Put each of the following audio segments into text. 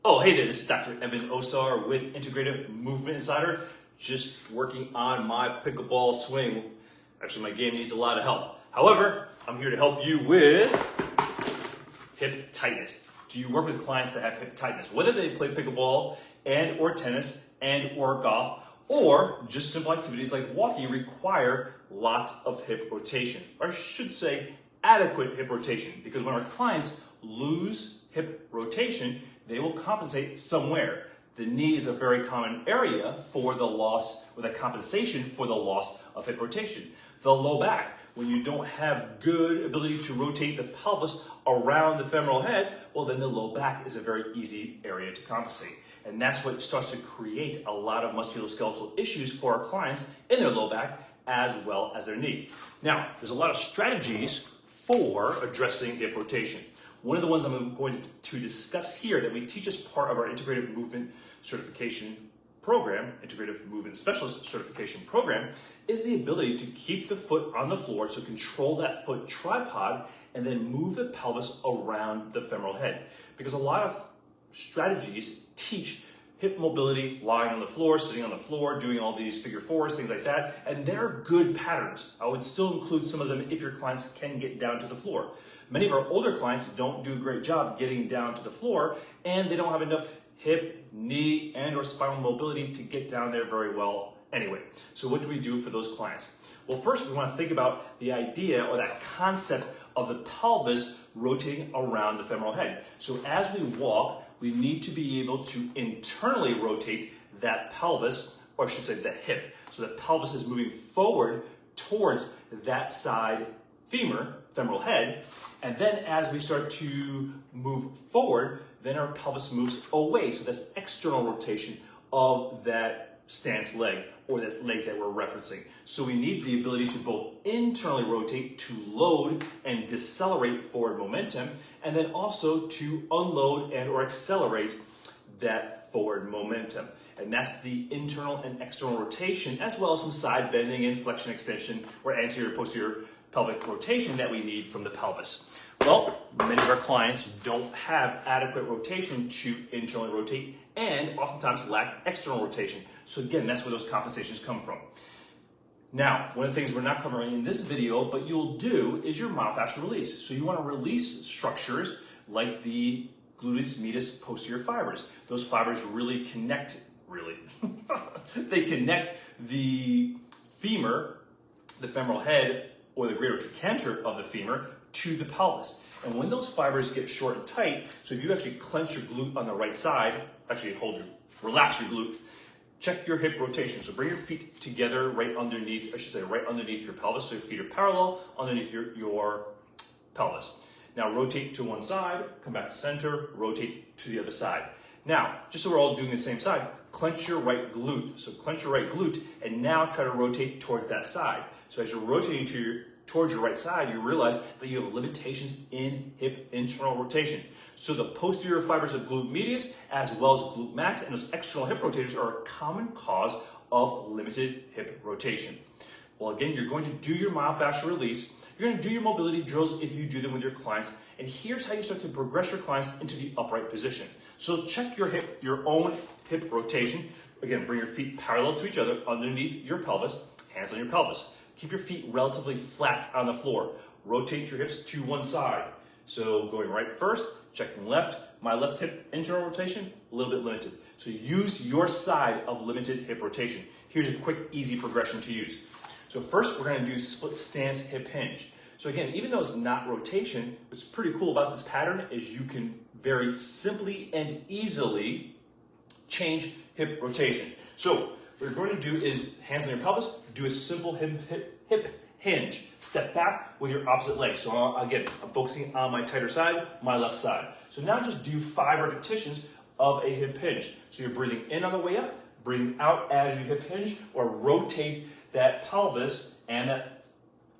Oh, hey there, this is Dr. Evan Osar with Integrative Movement Insider. Just working on my pickleball swing. Actually, my game needs a lot of help. However, I'm here to help you with hip tightness. Do you work with clients that have hip tightness? Whether they play pickleball and or tennis and or golf, or just simple activities like walking require lots of hip rotation, or I should say adequate hip rotation, because when our clients lose hip rotation, they will compensate somewhere. The knee is a very common area for the loss, or the compensation for the loss of hip rotation. The low back, when you don't have good ability to rotate the pelvis around the femoral head, well then the low back is a very easy area to compensate. And that's what starts to create a lot of musculoskeletal issues for our clients in their low back as well as their knee. Now, there's a lot of strategies for addressing hip rotation. One of the ones I'm going to discuss here that we teach as part of our Integrative Movement Certification Program, Integrative Movement Specialist Certification Program, is the ability to keep the foot on the floor, so control that foot tripod, and then move the pelvis around the femoral head. Because a lot of strategies teach hip mobility, lying on the floor, sitting on the floor, doing all these figure fours, things like that, and they're good patterns. I would still include some of them if your clients can get down to the floor. Many of our older clients don't do a great job getting down to the floor, and they don't have enough hip, knee, and or spinal mobility to get down there very well anyway. So what do we do for those clients? Well, first we want to think about the idea or that concept of the pelvis rotating around the femoral head. So as we walk, we need to be able to internally rotate that pelvis, or I should say the hip. So the pelvis is moving forward towards that side femoral head. And then as we start to move forward, then our pelvis moves away. So that's external rotation of that stance leg, or that leg that we're referencing. So we need the ability to both internally rotate to load and decelerate forward momentum, and then also to unload and or accelerate that forward momentum. And that's the internal and external rotation, as well as some side bending and flexion extension or anterior posterior pelvic rotation that we need from the pelvis. Well, many of our clients don't have adequate rotation to internally rotate, and oftentimes lack external rotation. So again, that's where those compensations come from. Now, one of the things we're not covering in this video, but you'll do, is your myofascial release. So you want to release structures like the gluteus medius posterior fibers. Those fibers really connect, they connect the femur, the femoral head, or the greater trochanter of the femur to the pelvis. And when those fibers get short and tight, so if you actually clench your glute on the right side, actually relax your glute, check your hip rotation. So bring your feet together right underneath your pelvis. So your feet are parallel underneath your pelvis. Now rotate to one side, come back to center, rotate to the other side. Now, just so we're all doing the same side, clench your right glute. So clench your right glute, and now try to rotate towards that side. So as you're rotating towards your right side, you realize that you have limitations in hip internal rotation. So the posterior fibers of glute medius, as well as glute max, and those external hip rotators are a common cause of limited hip rotation. Well, again, you're going to do your myofascial release. You're going to do your mobility drills if you do them with your clients. And here's how you start to progress your clients into the upright position. So check your own hip rotation. Again, bring your feet parallel to each other underneath your pelvis, hands on your pelvis. Keep your feet relatively flat on the floor. Rotate your hips to one side. So going right first, checking left. My left hip internal rotation, a little bit limited. So use your side of limited hip rotation. Here's a quick, easy progression to use. So first, we're going to do split stance hip hinge. So again, even though it's not rotation, what's pretty cool about this pattern is you can very simply and easily change hip rotation. So what you're going to do is hands on your pelvis, do a simple hip hinge. Step back with your opposite leg. So again, I'm focusing on my tighter side, my left side. So now just do 5 repetitions of a hip hinge. So you're breathing in on the way up, breathing out as you hip hinge, or rotate that pelvis and that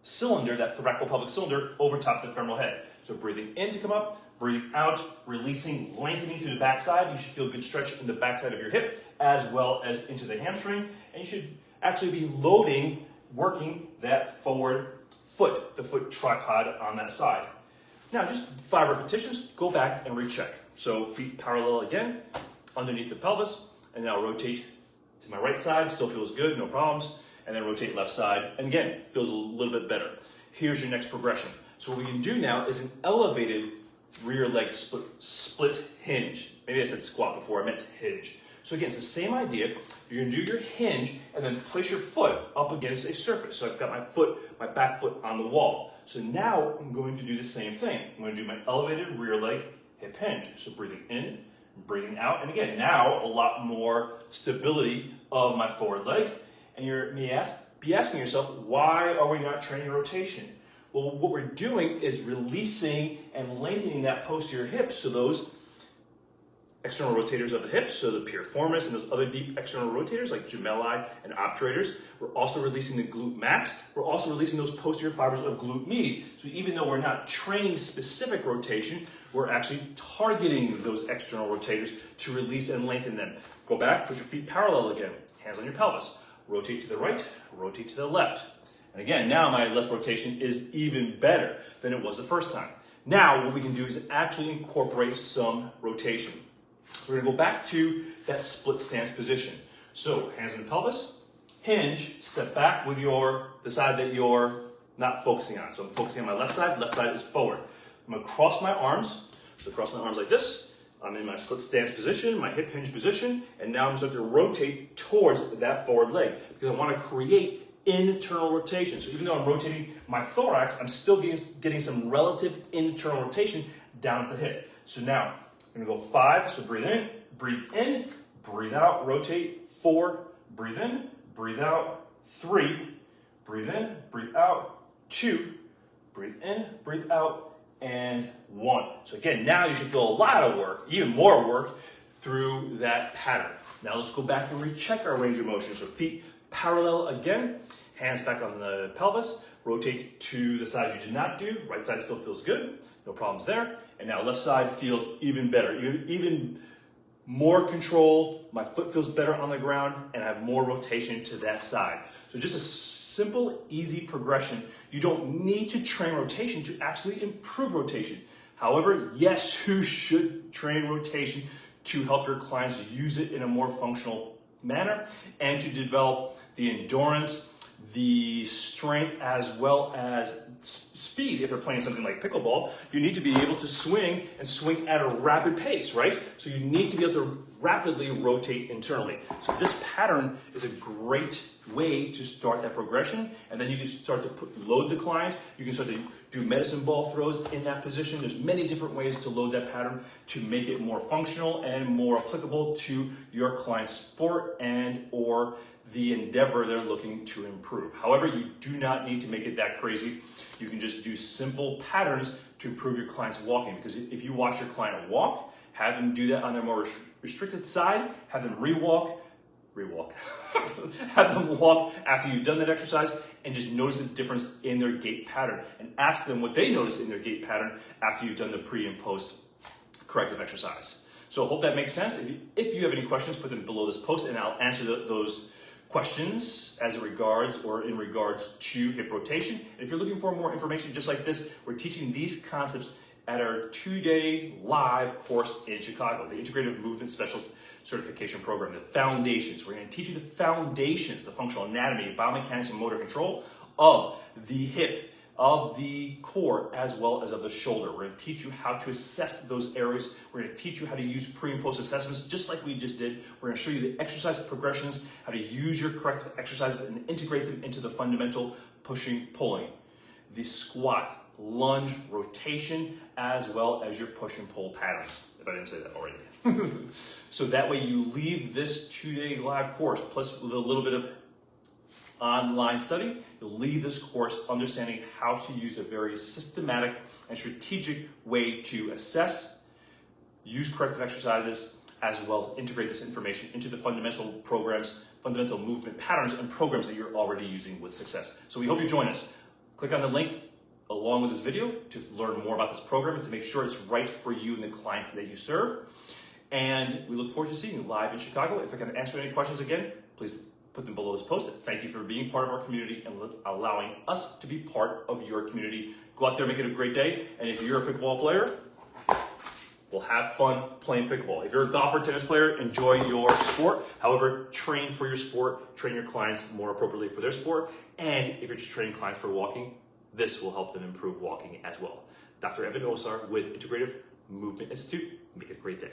cylinder, that thoracolpelvic cylinder, over top of the femoral head. So breathing in to come up, breathing out, releasing, lengthening through the backside. You should feel a good stretch in the backside of your hip, as well as into the hamstring. And you should actually be loading, working that forward foot, the foot tripod on that side. Now, just 5 repetitions, go back and recheck. So feet parallel again, underneath the pelvis, and now rotate to my right side, still feels good, no problems, and then rotate left side, and again, feels a little bit better. Here's your next progression. So what we can do now is an elevated rear leg split hinge. Maybe I said squat before, I meant hinge. So again, it's the same idea. You're gonna do your hinge and then place your foot up against a surface. So I've got my back foot on the wall. So now I'm going to do the same thing. I'm gonna do my elevated rear leg hip hinge. So breathing in, breathing out. And again, now a lot more stability of my forward leg. And you may be asking yourself, why are we not training rotation? Well, what we're doing is releasing and lengthening that posterior hip, so those external rotators of the hips, so the piriformis and those other deep external rotators like gemelli and obturators. We're also releasing the glute max. We're also releasing those posterior fibers of glute med. So even though we're not training specific rotation, we're actually targeting those external rotators to release and lengthen them. Go back, put your feet parallel again, hands on your pelvis. Rotate to the right, rotate to the left. And again, now my left rotation is even better than it was the first time. Now what we can do is actually incorporate some rotation. So we're gonna go back to that split stance position. So hands on the pelvis, hinge, step back with the side that you're not focusing on. So I'm focusing on my left side is forward. I'm gonna cross my arms, so cross my arms like this. I'm in my split stance position, my hip hinge position, and now I'm just going to rotate towards that forward leg because I want to create internal rotation. So even though I'm rotating my thorax, I'm still getting some relative internal rotation down at the hip. So now I'm going to go 5, so breathe in, breathe out, rotate, 4, breathe in, breathe out, 3, breathe in, breathe out, 2, breathe in, breathe out, and 1. So again, now you should feel a lot of work, even more work, through that pattern. Now let's go back and recheck our range of motion. So feet parallel again, hands back on the pelvis, rotate to the side you did not do, right side still feels good, no problems there. And now left side feels even better, even more control, my foot feels better on the ground, and I have more rotation to that side. So just a simple, easy progression. You don't need to train rotation to actually improve rotation. However, yes, you should train rotation to help your clients use it in a more functional manner and to develop the endurance, the strength, as well as speed. If they're playing something like pickleball, you need to be able to swing and swing at a rapid pace, right? So you need to be able to rapidly rotate internally. So this pattern is a great way to start that progression, and then you can start to load the client. You can start to do medicine ball throws in that position. There's many different ways to load that pattern to make it more functional and more applicable to your client's sport and or the endeavor they're looking to improve. However, you do not need to make it that crazy. You can just do simple patterns to improve your client's walking, because if you watch your client walk, have them do that on their more restricted side, have them rewalk, have them walk after you've done that exercise, and just notice the difference in their gait pattern, and ask them what they notice in their gait pattern after you've done the pre and post corrective exercise. So I hope that makes sense. If you have any questions, put them below this post and I'll answer those questions as in regards to hip rotation. And if you're looking for more information just like this, we're teaching these concepts at our 2-day live course in Chicago, the Integrative Movement Specialist Certification Program, the foundations. We're going to teach you the foundations, the functional anatomy, biomechanics, and motor control of the hip, of the core, as well as of the shoulder. We're going to teach you how to assess those areas. We're going to teach you how to use pre and post assessments just like we just did. We're going to show you the exercise progressions, how to use your corrective exercises and integrate them into the fundamental pushing, pulling, the squat, lunge, rotation, as well as your push and pull patterns, if I didn't say that already. So that way you leave this 2-day live course, plus with a little bit of online study, you'll leave this course understanding how to use a very systematic and strategic way to assess, use corrective exercises, as well as integrate this information into the fundamental programs, fundamental movement patterns and programs that you're already using with success. So we hope you join us. Click on the link along with this video to learn more about this program and to make sure it's right for you and the clients that you serve. And we look forward to seeing you live in Chicago. If I can answer any questions again, please put them below this post. Thank you for being part of our community and allowing us to be part of your community. Go out there, make it a great day. And if you're a pickleball player, we'll have fun playing pickleball. If you're a golfer, tennis player, enjoy your sport. However, train for your sport, train your clients more appropriately for their sport. And if you're just training clients for walking, this will help them improve walking as well. Dr. Evan Osar with Integrative Movement Institute. Make it a great day.